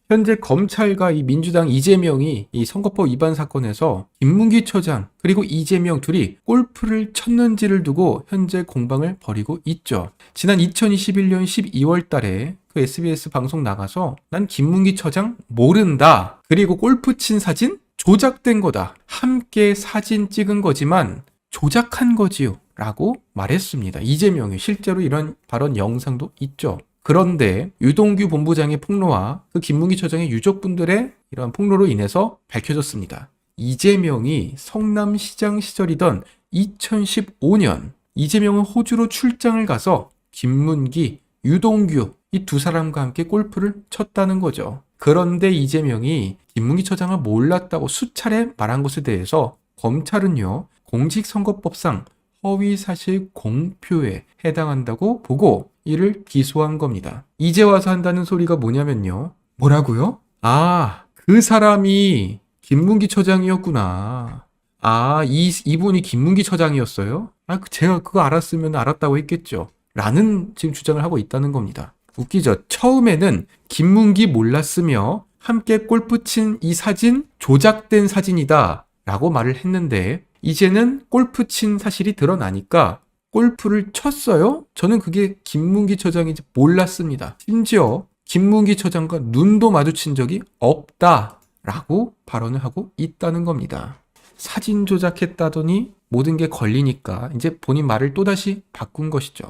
현재 검찰과 이 민주당 이재명이 이 선거법 위반 사건에서 김문기 처장 그리고 이재명 둘이 골프를 쳤는지를 두고 현재 공방을 벌이고 있죠. 지난 2021년 12월 달에 그 SBS 방송 나가서 난 김문기 처장 모른다. 그리고 골프 친 사진 조작된 거다. 함께 사진 찍은 거지만 조작한 거지요. 라고 말했습니다. 이재명이 실제로 이런 발언 영상도 있죠. 그런데 유동규 본부장의 폭로와 그 김문기 처장의 유족분들의 이러한 폭로로 인해서 밝혀졌습니다. 이재명이 성남시장 시절이던 2015년 이재명은 호주로 출장을 가서 김문기, 유동규 이 두 사람과 함께 골프를 쳤다는 거죠. 그런데 이재명이 김문기 처장을 몰랐다고 수차례 말한 것에 대해서 검찰은요, 공직선거법상 허위사실 공표에 해당한다고 보고 이를 기소한 겁니다. 이제 와서 한다는 소리가 뭐냐면요. 뭐라고요? 아, 그 사람이 김문기 처장이었구나. 아, 이분이 김문기 처장이었어요? 아, 제가 그거 알았으면 알았다고 했겠죠. 라는 지금 주장을 하고 있다는 겁니다. 웃기죠? 처음에는 김문기 몰랐으며 함께 골프 친 이 사진 조작된 사진이다 라고 말을 했는데 이제는 골프 친 사실이 드러나니까 골프를 쳤어요? 저는 그게 김문기 처장인지 몰랐습니다. 심지어 김문기 처장과 눈도 마주친 적이 없다라고 발언을 하고 있다는 겁니다. 사진 조작했다더니 모든 게 걸리니까 이제 본인 말을 또다시 바꾼 것이죠.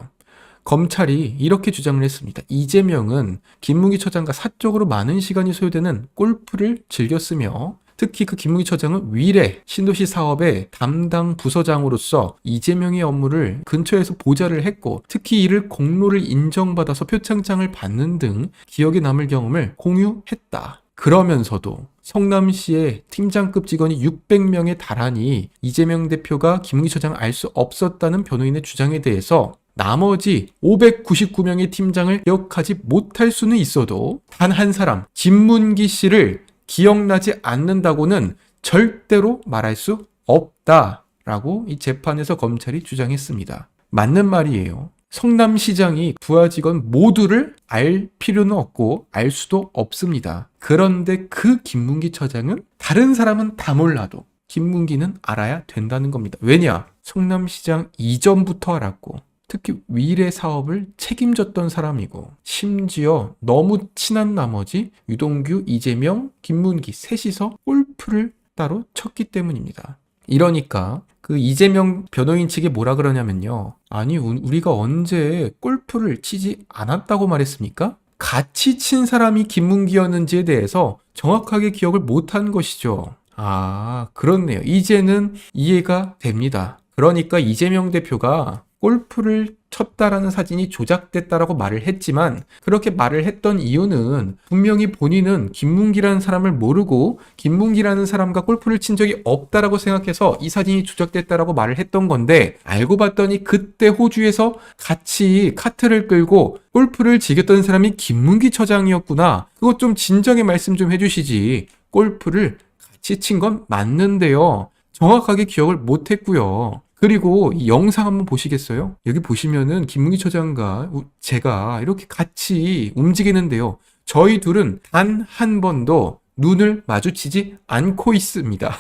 검찰이 이렇게 주장을 했습니다. 이재명은 김문기 처장과 사적으로 많은 시간이 소요되는 골프를 즐겼으며 특히 그 김문기 처장은 위례 신도시 사업의 담당 부서장으로서 이재명의 업무를 근처에서 보좌를 했고 특히 이를 공로를 인정받아서 표창장을 받는 등 기억에 남을 경험을 공유했다. 그러면서도 성남시의 팀장급 직원이 600명에 달하니 이재명 대표가 김문기 처장을 알 수 없었다는 변호인의 주장에 대해서 나머지 599명의 팀장을 기억하지 못할 수는 있어도 단 한 사람, 김문기 씨를 기억나지 않는다고는 절대로 말할 수 없다라고 이 재판에서 검찰이 주장했습니다. 맞는 말이에요. 성남시장이 부하 직원 모두를 알 필요는 없고 알 수도 없습니다. 그런데 그 김문기 처장은 다른 사람은 다 몰라도 김문기는 알아야 된다는 겁니다. 왜냐? 성남시장 이전부터 알았고 특히 위례 사업을 책임졌던 사람이고 심지어 너무 친한 나머지 유동규, 이재명, 김문기 셋이서 골프를 따로 쳤기 때문입니다. 이러니까 그 이재명 변호인 측이 뭐라 그러냐면요. 아니 우리가 언제 골프를 치지 않았다고 말했습니까? 같이 친 사람이 김문기였는지에 대해서 정확하게 기억을 못한 것이죠. 아, 그렇네요. 이제는 이해가 됩니다. 그러니까 이재명 대표가 골프를 쳤다라는 사진이 조작됐다라고 말을 했지만 그렇게 말을 했던 이유는 분명히 본인은 김문기라는 사람을 모르고 김문기라는 사람과 골프를 친 적이 없다라고 생각해서 이 사진이 조작됐다라고 말을 했던 건데 알고 봤더니 그때 호주에서 같이 카트를 끌고 골프를 즐겼던 사람이 김문기 처장이었구나. 그것 좀 진정의 말씀 좀 해주시지. 골프를 같이 친 건 맞는데요. 정확하게 기억을 못했고요. 그리고 이 영상 한번 보시겠어요? 여기 보시면은 김문기 처장과 제가 이렇게 같이 움직이는데요. 저희 둘은 단 한 번도 눈을 마주치지 않고 있습니다.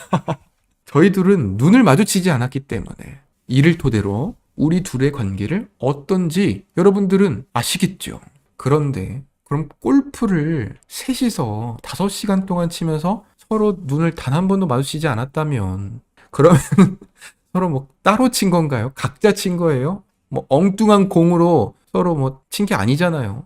저희 둘은 눈을 마주치지 않았기 때문에 이를 토대로 우리 둘의 관계를 어떤지 여러분들은 아시겠죠? 그런데 그럼 골프를 셋이서 5시간 동안 치면서 서로 눈을 단 한 번도 마주치지 않았다면 그러면 서로 뭐 따로 친 건가요? 각자 친 거예요? 뭐 엉뚱한 공으로 서로 뭐 친 게 아니잖아요.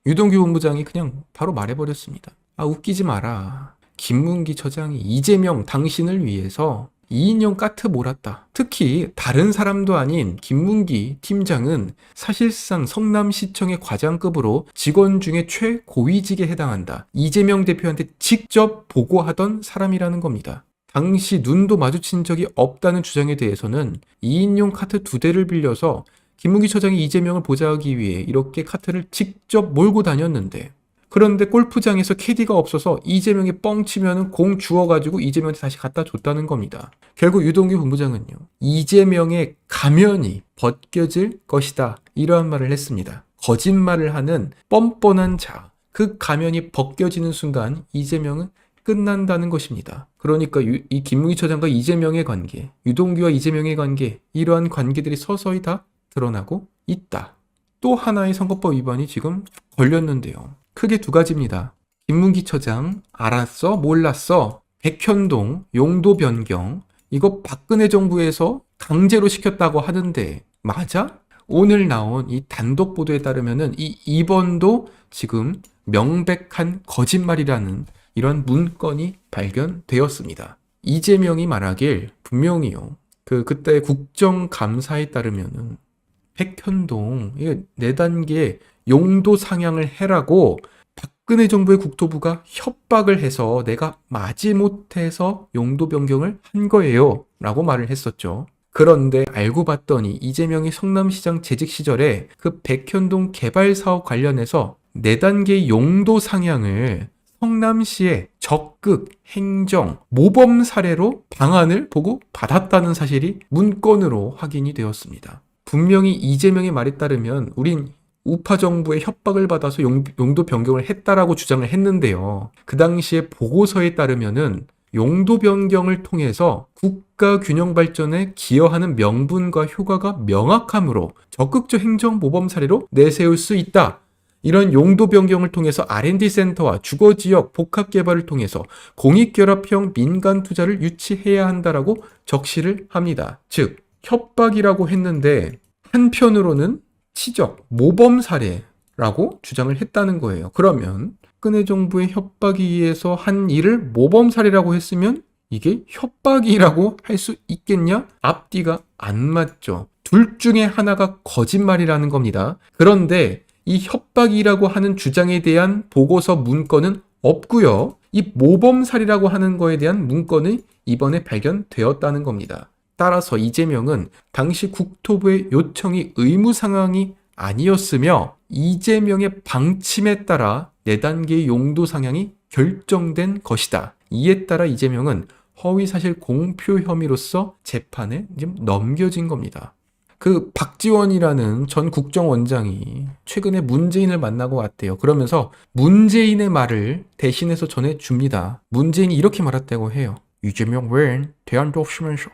유동규 본부장이 그냥 바로 말해버렸습니다. 아, 웃기지 마라. 김문기 처장이 이재명 당신을 위해서 2인용 카트 몰았다. 특히 다른 사람도 아닌 김문기 팀장은 사실상 성남시청의 과장급으로 직원 중에 최고위직에 해당한다. 이재명 대표한테 직접 보고하던 사람이라는 겁니다. 당시 눈도 마주친 적이 없다는 주장에 대해서는 2인용 카트 2대를 빌려서 김문기 처장이 이재명을 보좌하기 위해 이렇게 카트를 직접 몰고 다녔는데 그런데 골프장에서 캐디가 없어서 이재명이 뻥 치면은 공 주워가지고 이재명한테 다시 갖다 줬다는 겁니다. 결국 유동규 본부장은요. 이재명의 가면이 벗겨질 것이다. 이러한 말을 했습니다. 거짓말을 하는 뻔뻔한 자. 그 가면이 벗겨지는 순간 이재명은 끝난다는 것입니다. 그러니까 이 김문기 처장과 이재명의 관계, 유동규와 이재명의 관계, 이러한 관계들이 서서히 다 드러나고 있다. 또 하나의 선거법 위반이 지금 걸렸는데요. 크게 두 가지입니다. 김문기 처장, 알았어? 몰랐어? 백현동, 용도 변경, 이거 박근혜 정부에서 강제로 시켰다고 하는데 맞아? 오늘 나온 이 단독 보도에 따르면은 이 2번도 지금 명백한 거짓말이라는 이런 문건이 발견되었습니다. 이재명이 말하길 분명히요. 그때 국정감사에 따르면은 백현동 이게 4단계 용도 상향을 해라고 박근혜 정부의 국토부가 협박을 해서 내가 마지못해서 용도 변경을 한 거예요 라고 말을 했었죠. 그런데 알고 봤더니 이재명이 성남시장 재직 시절에 그 백현동 개발 사업 관련해서 4단계 용도 상향을 성남시의 적극, 행정, 모범 사례로 방안을 보고 받았다는 사실이 문건으로 확인이 되었습니다. 분명히 이재명의 말에 따르면 우린 우파 정부의 협박을 받아서 용도 변경을 했다라고 주장을 했는데요. 그 당시에 보고서에 따르면은 용도 변경을 통해서 국가 균형 발전에 기여하는 명분과 효과가 명확함으로 적극적 행정 모범 사례로 내세울 수 있다. 이런 용도 변경을 통해서 R&D 센터와 주거지역 복합 개발을 통해서 공익결합형 민간 투자를 유치해야 한다라고 적시를 합니다. 즉 협박이라고 했는데 한편으로는 치적, 모범 사례라고 주장을 했다는 거예요. 그러면 박근혜 정부의 협박에 의해서 한 일을 모범 사례라고 했으면 이게 협박이라고 할 수 있겠냐? 앞뒤가 안 맞죠. 둘 중에 하나가 거짓말이라는 겁니다. 그런데 이 협박이라고 하는 주장에 대한 보고서 문건은 없고요. 이 모범 사례라고 하는 거에 대한 문건이 이번에 발견되었다는 겁니다. 따라서 이재명은 당시 국토부의 요청이 의무 상황이 아니었으며 이재명의 방침에 따라 4단계 용도 상향이 결정된 것이다. 이에 따라 이재명은 허위사실 공표 혐의로서 재판에 지금 넘겨진 겁니다. 그 박지원이라는 전 국정원장이 최근에 문재인을 만나고 왔대요. 그러면서 문재인의 말을 대신해서 전해줍니다. 문재인이 이렇게 말했다고 해요. 이재명 웬 대안도 없으면서.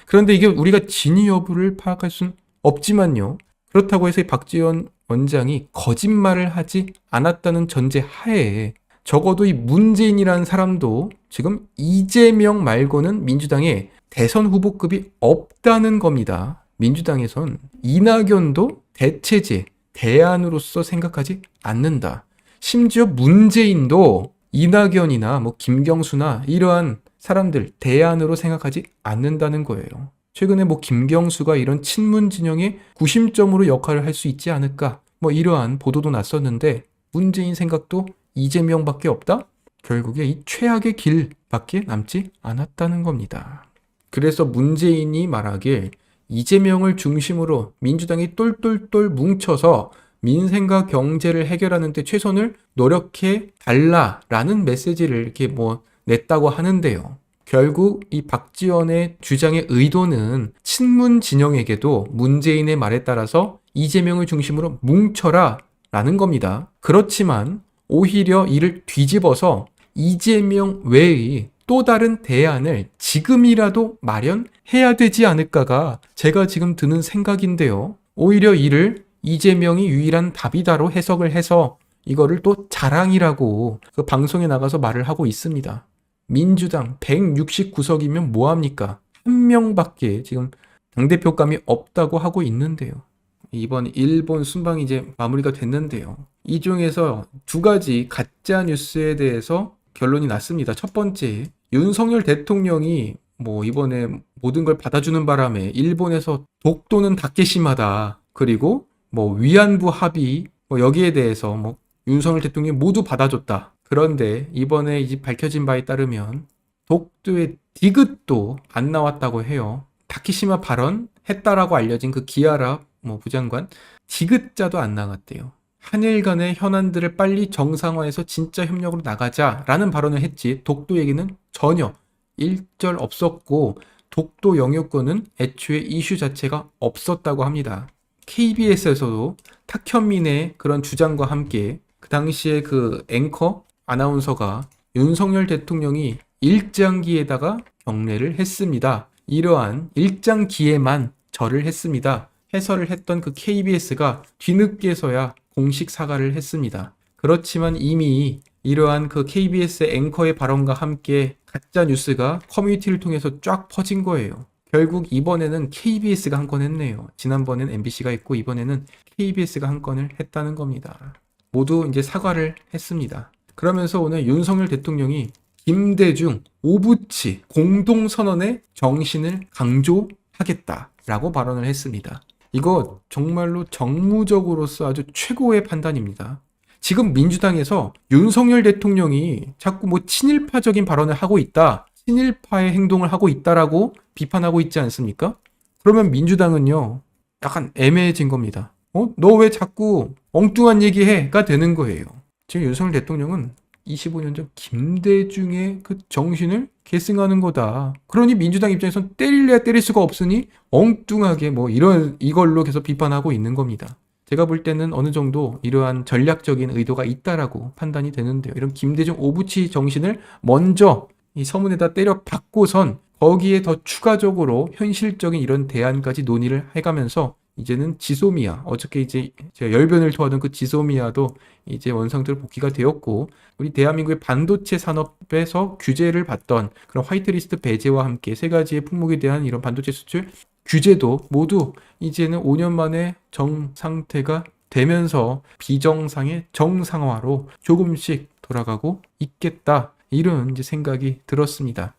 그런데 이게 우리가 진위 여부를 파악할 수는 없지만요. 그렇다고 해서 이 박지원 원장이 거짓말을 하지 않았다는 전제 하에 적어도 이 문재인이라는 사람도 지금 이재명 말고는 민주당에 대선 후보급이 없다는 겁니다. 민주당에선 이낙연도 대체제, 대안으로서 생각하지 않는다. 심지어 문재인도 이낙연이나 김경수나 이러한 사람들 대안으로 생각하지 않는다는 거예요. 최근에 김경수가 이런 친문 진영의 구심점으로 역할을 할 수 있지 않을까 이러한 보도도 났었는데 문재인 생각도 이재명밖에 없다? 결국에 이 최악의 길밖에 남지 않았다는 겁니다. 그래서 문재인이 말하길 이재명을 중심으로 민주당이 똘똘똘 뭉쳐서 민생과 경제를 해결하는 데 최선을 노력해 달라라는 메시지를 이렇게 냈다고 하는데요. 결국 이 박지원의 주장의 의도는 친문 진영에게도 문재인의 말에 따라서 이재명을 중심으로 뭉쳐라 라는 겁니다. 그렇지만 오히려 이를 뒤집어서 이재명 외의 또 다른 대안을 지금이라도 마련해야 되지 않을까가 제가 지금 드는 생각인데요. 오히려 이를 이재명이 유일한 답이다로 해석을 해서 이거를 또 자랑이라고 그 방송에 나가서 말을 하고 있습니다. 민주당 169석이면 뭐합니까? 한 명밖에 지금 당대표감이 없다고 하고 있는데요. 이번 일본 순방이 이제 마무리가 됐는데요. 이 중에서 2가지 가짜 뉴스에 대해서 결론이 났습니다. 첫 번째, 윤석열 대통령이 이번에 모든 걸 받아주는 바람에 일본에서 독도는 다케시마다 그리고 위안부 합의 여기에 대해서 윤석열 대통령이 모두 받아줬다. 그런데 이번에 이제 밝혀진 바에 따르면 독도의 디귿도 안 나왔다고 해요. 다케시마 발언 했다라고 알려진 그 기아라 부장관 디귿자도 안 나갔대요. 한일 간의 현안들을 빨리 정상화해서 진짜 협력으로 나가자라는 발언을 했지 독도 얘기는 전혀 일절 없었고 독도 영유권은 애초에 이슈 자체가 없었다고 합니다. KBS에서도 탁현민의 그런 주장과 함께 그 당시에 그 앵커 아나운서가 윤석열 대통령이 일장기에다가 경례를 했습니다. 이러한 일장기에만 절을 했습니다. 해설을 했던 그 KBS가 뒤늦게서야 공식 사과를 했습니다. 그렇지만 이미 이러한 그 KBS 앵커의 발언과 함께 가짜 뉴스가 커뮤니티를 통해서 쫙 퍼진 거예요. 결국 이번에는 KBS가 한 건 했네요. 지난번엔 MBC가 했고 이번에는 KBS가 한 건을 했다는 겁니다. 모두 이제 사과를 했습니다. 그러면서 오늘 윤석열 대통령이 김대중 오부치 공동선언의 정신을 강조하겠다라고 발언을 했습니다. 이거 정말로 정무적으로서 아주 최고의 판단입니다. 지금 민주당에서 윤석열 대통령이 자꾸 뭐 친일파적인 발언을 하고 있다, 친일파의 행동을 하고 있다라고 비판하고 있지 않습니까? 그러면 민주당은요, 약간 애매해진 겁니다. 너 왜 자꾸 엉뚱한 얘기해?가 되는 거예요. 지금 윤석열 대통령은 25년 전 김대중의 그 정신을 계승하는 거다. 그러니 민주당 입장에선 때릴래야 때릴 수가 없으니 엉뚱하게 뭐 이걸로 계속 비판하고 있는 겁니다. 제가 볼 때는 어느 정도 이러한 전략적인 의도가 있다라고 판단이 되는데요. 이런 김대중 오부치 정신을 먼저 이 서문에다 때려 박고선 거기에 더 추가적으로 현실적인 이런 대안까지 논의를 해가면서 이제는 지소미아, 어저께 이제 제가 열변을 토하던 그 지소미아도 이제 원상태로 복귀가 되었고, 우리 대한민국의 반도체 산업에서 규제를 받던 그런 화이트리스트 배제와 함께 세 가지의 품목에 대한 이런 반도체 수출 규제도 모두 이제는 5년 만에 정상태가 되면서 비정상의 정상화로 조금씩 돌아가고 있겠다. 이런 이제 생각이 들었습니다.